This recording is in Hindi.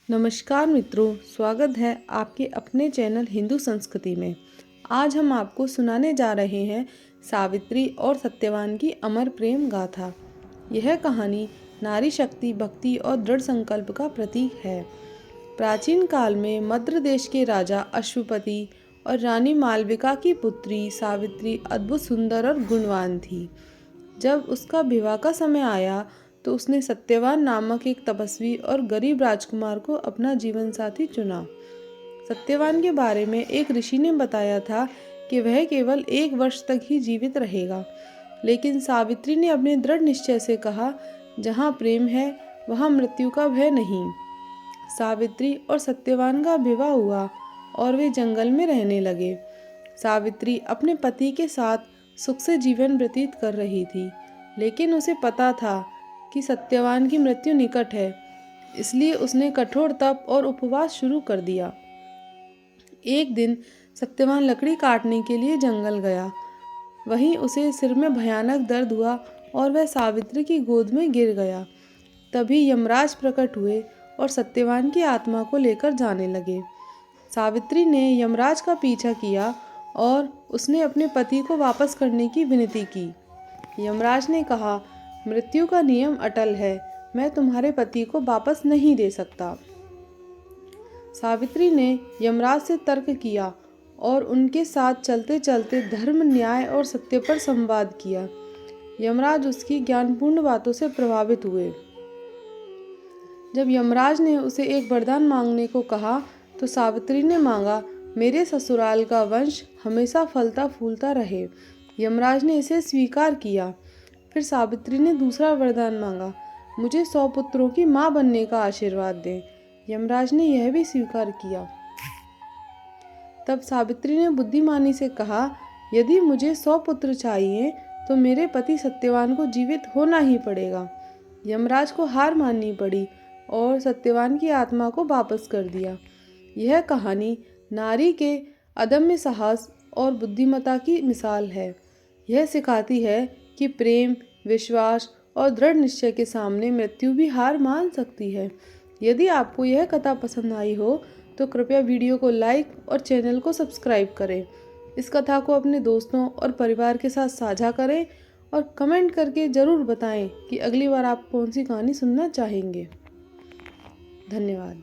नमस्कार मित्रों, स्वागत है आपके अपने चैनल हिंदू संस्कृति में। आज हम आपको सुनाने जा रहे हैं सावित्री और सत्यवान की अमर प्रेम गाथा। यह कहानी नारी शक्ति, भक्ति और दृढ़ संकल्प का प्रतीक है। प्राचीन काल में मद्र देश के राजा अश्वपति और रानी मालविका की पुत्री सावित्री अद्भुत सुंदर और गुणवान थी। जब उसका विवाह का समय आया तो उसने सत्यवान नामक एक तपस्वी और गरीब राजकुमार को अपना जीवन साथी चुना। सत्यवान के बारे में एक ऋषि ने बताया था कि वह केवल 1 वर्ष तक ही जीवित रहेगा, लेकिन सावित्री ने अपने दृढ़ निश्चय से कहा, जहाँ प्रेम है वहाँ मृत्यु का भय नहीं। सावित्री और सत्यवान का विवाह हुआ और वे जंगल में रहने लगे। सावित्री अपने पति के साथ सुख से जीवन व्यतीत कर रही थी, लेकिन उसे पता था कि सत्यवान की मृत्यु निकट है, इसलिए उसने कठोर तप और उपवास शुरू कर दिया। एक दिन सत्यवान लकड़ी काटने के लिए जंगल गया। वहीं उसे सिर में भयानक दर्द हुआ और वह सावित्री की गोद में गिर गया। तभी यमराज प्रकट हुए और सत्यवान की आत्मा को लेकर जाने लगे। सावित्री ने यमराज का पीछा किया और उसने अपने पति को वापस करने की विनती की। यमराज ने कहा, मृत्यु का नियम अटल है, मैं तुम्हारे पति को वापस नहीं दे सकता। सावित्री ने यमराज से तर्क किया और उनके साथ चलते चलते धर्म, न्याय और सत्य पर संवाद किया। यमराज उसकी ज्ञानपूर्ण बातों से प्रभावित हुए। जब यमराज ने उसे एक वरदान मांगने को कहा तो सावित्री ने मांगा, मेरे ससुराल का वंश हमेशा फलता फूलता रहे। यमराज ने इसे स्वीकार किया। फिर सावित्री ने दूसरा वरदान मांगा, मुझे 100 पुत्रों की माँ बनने का आशीर्वाद दें। यमराज ने यह भी स्वीकार किया। तब सावित्री ने बुद्धिमानी से कहा, यदि मुझे 100 पुत्र चाहिए तो मेरे पति सत्यवान को जीवित होना ही पड़ेगा। यमराज को हार माननी पड़ी और सत्यवान की आत्मा को वापस कर दिया। यह कहानी नारी के अदम्य साहस और बुद्धिमत्ता की मिसाल है। यह सिखाती है कि प्रेम, विश्वास और दृढ़ निश्चय के सामने मृत्यु भी हार मान सकती है। यदि आपको यह कथा पसंद आई हो तो कृपया वीडियो को लाइक और चैनल को सब्सक्राइब करें। इस कथा को अपने दोस्तों और परिवार के साथ साझा करें और कमेंट करके ज़रूर बताएं कि अगली बार आप कौन सी कहानी सुनना चाहेंगे। धन्यवाद।